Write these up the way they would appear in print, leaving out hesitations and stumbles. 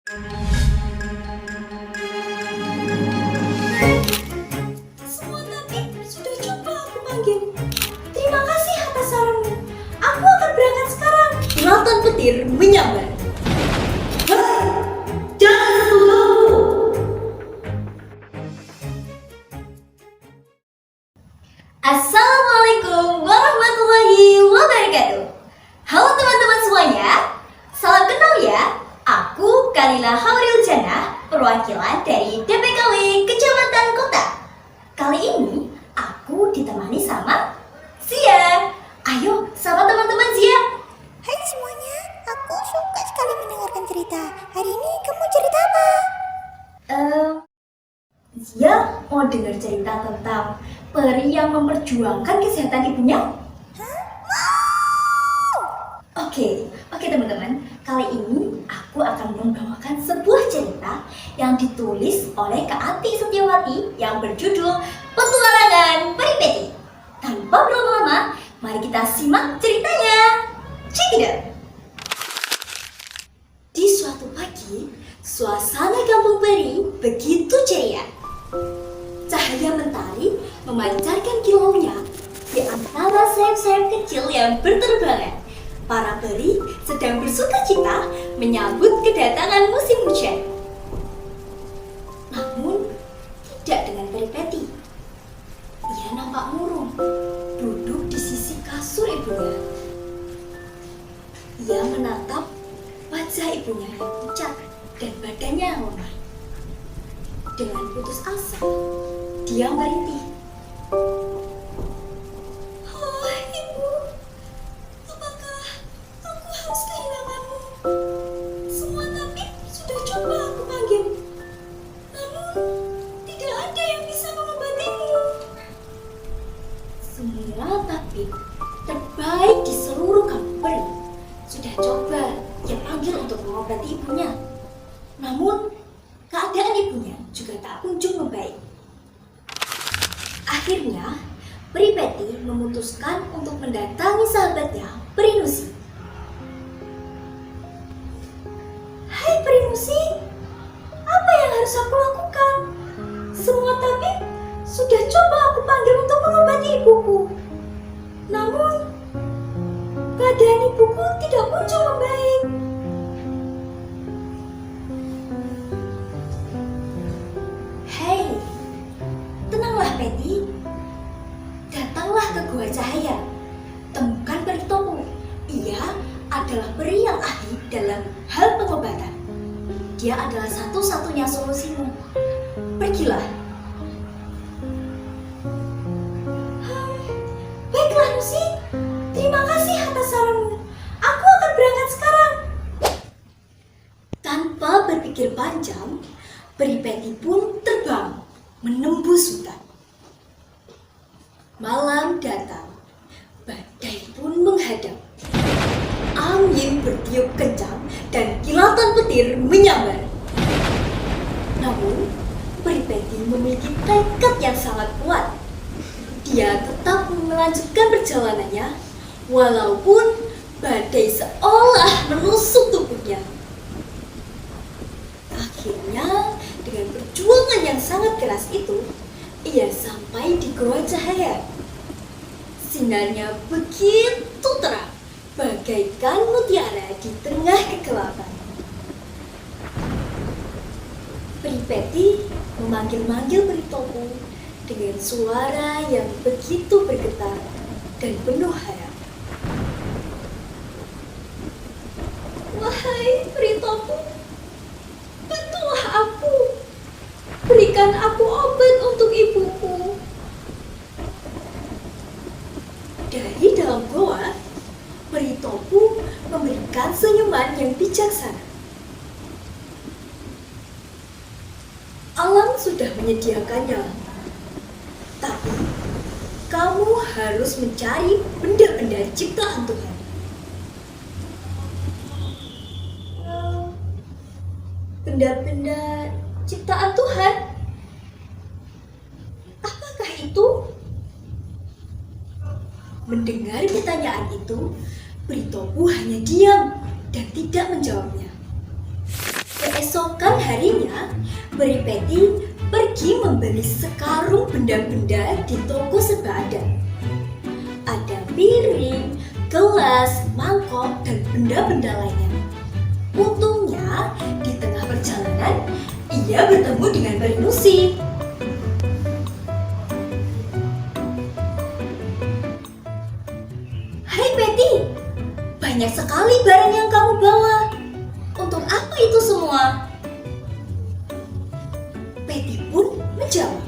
Semua tapi sudah coba aku panggil. Terima kasih atas saranmu. Aku akan berangkat sekarang. Kilatan petir menyambar. Hei, jangan sentuh aku. Assalamualaikum warahmatullahi wabarakatuh. Halo teman-teman semuanya. Salam kenal ya. Aku Kalila Hauril Jannah, perwakilan dari DPKW Kecamatan Kota. Kali ini aku ditemani sama Zia. Ayo, sapa teman-teman Zia. Hai semuanya, aku suka sekali mendengarkan cerita. Hari ini kamu cerita apa? Zia mau dengar cerita tentang peri yang memperjuangkan kesehatan ibunya? Hah? Mau! Oke teman-teman, kali ini aku akan membawakan sebuah cerita yang ditulis oleh Kak Ati Setiawati yang berjudul Petualangan Peri Peti. Tanpa berlama-lama, mari kita simak ceritanya. Check it out. Di suatu pagi, suasana kampung peri begitu ceria. Cahaya mentari memancarkan kilaunya di antara sayap-sayap kecil yang berterbangan. Para peri sedang bersukacita menyambut kedatangan musim hujan. Namun, tidak dengan peri Peti. Ia nampak murung, duduk di sisi kasur ibunya. Ia menatap wajah ibunya yang pucat dan badannya yang lemah. Dengan putus asa, dia merintih. Oh, ibu, apakah aku harus kehilanganmu? Semua tabib sudah coba aku panggil, namun tidak ada yang bisa mengobatimu. Semua tabib terbaik di seluruh kampung peri sudah coba ia panggil untuk mengobati ibunya, namun keadaan ibunya juga tak kunjung membaik. Akhirnya, Peri Peti memutuskan untuk mendatangi sahabatnya, Peri Nusi. Hai Peri Nusi, apa yang harus aku lakukan? Semua tabib sudah coba aku panggil untuk mengobati ibuku, namun keadaan ibuku tidak kunjung membaik. Hei, tenanglah Peti. Datanglah ke Gua Cahaya. Temukan Peri Topu. Ia adalah peri yang ahli dalam hal pengobatan. Dia adalah satu-satunya solusimu. Pergilah. Baiklah Nusi. Terima kasih atas saranmu. Aku akan berangkat sekarang. Tanpa berpikir panjang, Peri Peti pun terbang menembus hutan. Malam datang, badai pun menghadap. Angin bertiup kencang dan kilatan petir menyambar. Namun, Peri Peti memiliki tekad yang sangat kuat. Dia tetap melanjutkan perjalanannya, walaupun badai seolah menusuk tubuhnya. Akhirnya, dengan perjuangan yang sangat keras itu, ia sampai di Gua Cahaya. Sinarnya begitu terang, bagaikan mutiara di tengah kegelapan. Peri Peti memanggil-manggil Peri Topu dengan suara yang begitu bergetar dan penuh harap. Wahai Peri Topu, bantulah aku. Berikan aku obat untuk ibuku. Dari dalam goa, Peri Topu memberikan senyuman yang bijaksana. Alam sudah menyediakannya, tapi kamu harus mencari benda-benda ciptaan Tuhan. Benda-benda ciptaan Tuhan? Apakah itu? Mendengar pertanyaan itu, Peri Topu hanya diam dan tidak menjawabnya. Keesokan harinya, Peri Peti pergi membeli sekarung benda-benda di toko serba ada. Ada piring, gelas, mangkok, dan benda-benda lainnya. Untungnya, di tengah perjalanan, ia bertemu dengan Peri Nusi. Hai Peti, banyak sekali barang yang kamu bawa. Untuk apa itu semua? Peti pun menjawab,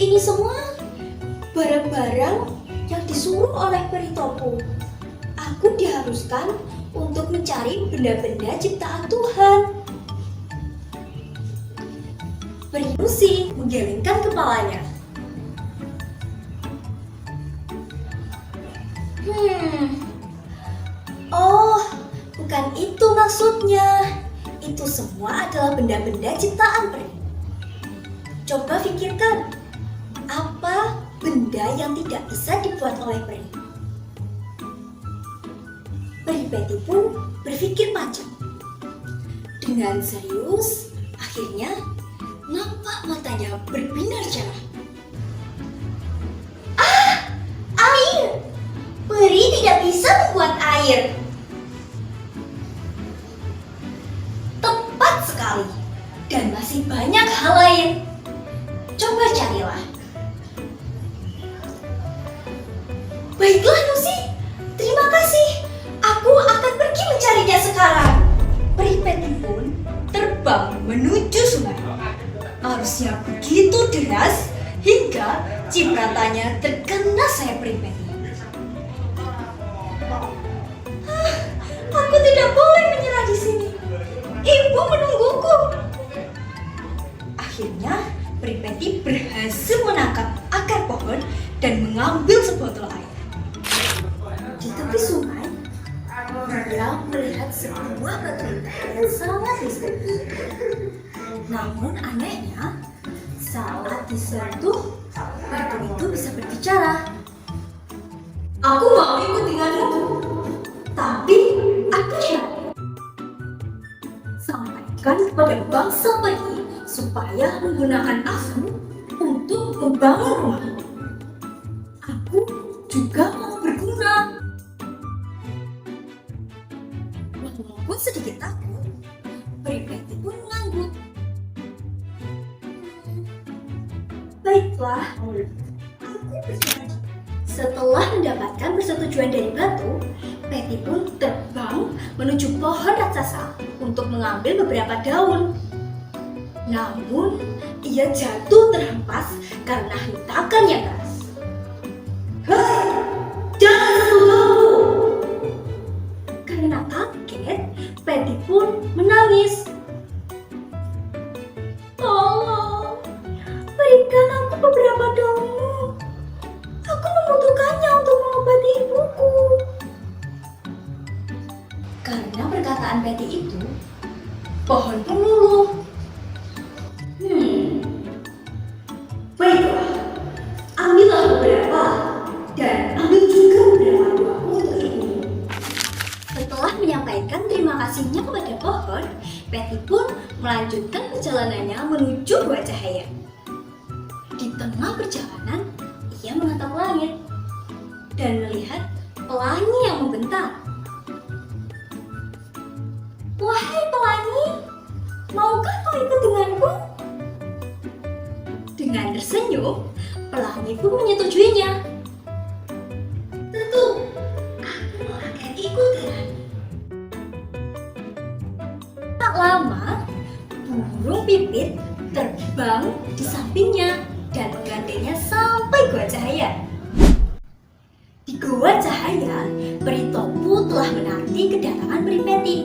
ini semua barang-barang yang disuruh oleh Peri Topu. Aku diharuskan untuk mencari benda-benda ciptaan Tuhan. Peri Nusi menggelengkan kepalanya. Oh, bukan itu maksudnya. Itu semua adalah benda-benda ciptaan Peri. Coba pikirkan, apa benda yang tidak bisa dibuat oleh Peri? Peri Peti pun berpikir panjang. Dengan serius, akhirnya nampak matanya berbinar cerah. Air! Peri tidak bisa membuat air. Tepat sekali. Dan masih banyak hal lain. Coba carilah. Baiklah Nusi, terima kasih. Aku akan pergi mencarinya sekarang. Peri Peti pun terbang menuju sungai. Arusnya begitu deras hingga cipratannya terkena sayap Peri Peti. Aku tidak boleh menyerah di sini. Ibu menungguku. Akhirnya Peri Peti berhasil menangkap akar pohon dan mengambil sebotol air. Di tepi sungai, dia melihat sebuah batu yang sangat misterius. Namun anehnya, saat disentuh, batu itu bisa berbicara. Aku mau ikut denganmu, tapi aku tidak. Sampaikan kepada bangsa Peri supaya menggunakan aku untuk membangun rumah. Aku juga mau berguna. Walaupun sedikit takut, Peri Peti pun mengangguk. Baiklah, aku berjanji. Setelah mendapatkan persetujuan dari batu, Peti pun terbang menuju pohon raksasa untuk mengambil beberapa daun. Namun, ia jatuh terhempas karena hentakan yang keras. Hei, jangan sentuhku! Karena kaget, Peti pun menangis. Tolong, berikan aku beberapa daunmu. Aku membutuhkannya untuk mengobati ibuku. Karena perkataan Peti itu, pohon pun luluh. Baiklah, ambillah beberapa dan ambil juga beberapa buahmu untuk ibumu. Setelah menyampaikan terima kasihnya kepada pohon, Peti pun melanjutkan perjalanannya menuju Gua Cahaya. Di tengah perjalanan, ia menatap langit dan melihat pelangi yang membentang. Wahai pelangi, maukah kau ikut denganku? Dengan tersenyum, pelangi pun menyetujuinya. Tentu, aku akan ikut denganmu. Tak lama, burung pipit terbang di sampingnya dan menggandengnya sampai Gua Cahaya. Di Gua Cahaya, Peri Topu telah menanti kedatangan Peri Peti.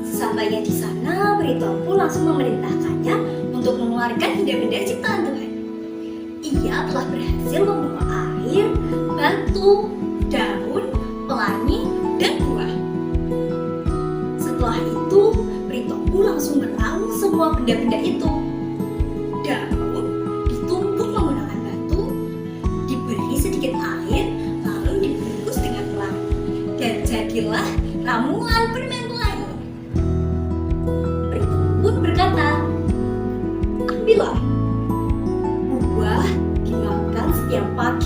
Sampainya di sana, Peri Topu langsung memerintahkannya untuk mengeluarkan benda-benda ciptaan Tuhan. Ia telah berhasil membawa air, batu, daun, pelangi, dan buah. Setelah itu, Peri Topu langsung meraung semua benda-benda itu. Daun ditumpuk menggunakan batu, diberi sedikit air, lalu dibungkus dengan pelangi. Dan jadilah ramuan permen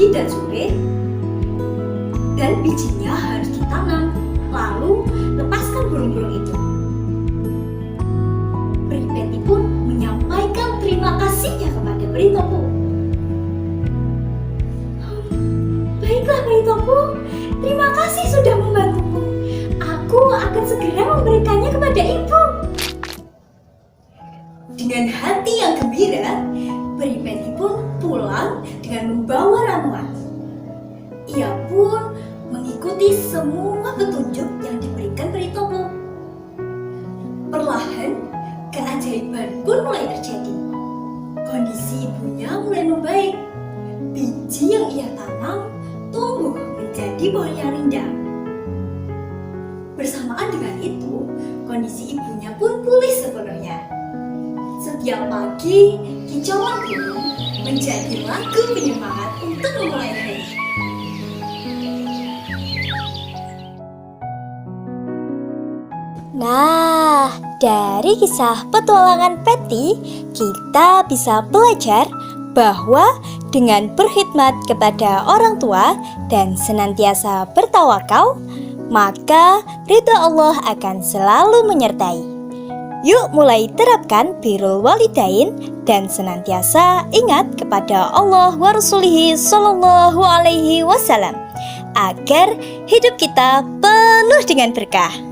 pagi dan sore, dan bijinya harus ditanam, lalu lepaskan burung-burung itu. Peri Peti pun menyampaikan terima kasihnya kepada Peri Topo. Baiklah Peri Topo, terima kasih sudah membantuku. Aku akan segera memberikannya kepada ibu. Dengan hati yang gembira, Peri Peti pun pulang dengan membawa ramuan. Ia pun mengikuti semua petunjuk yang diberikan Peri Topo. Perlahan, keajaiban pun mulai terjadi. Kondisi ibunya mulai membaik. Biji yang ia tanam tumbuh menjadi pohon yang rindang. Bersamaan dengan itu, kondisi ibunya pun pulih sepenuhnya. Setiap pagi, kicauan burung menjadi lagu penyemangat untuk memulai hari. Nah, dari kisah petualangan Peti, kita bisa belajar bahwa dengan berkhidmat kepada orang tua dan senantiasa bertawakal, maka ridha Allah akan selalu menyertai. Yuk mulai terapkan birrul walidain dan senantiasa ingat kepada Allah wa Rasulihi Sallallahu Alaihi Wasallam agar hidup kita penuh dengan berkah.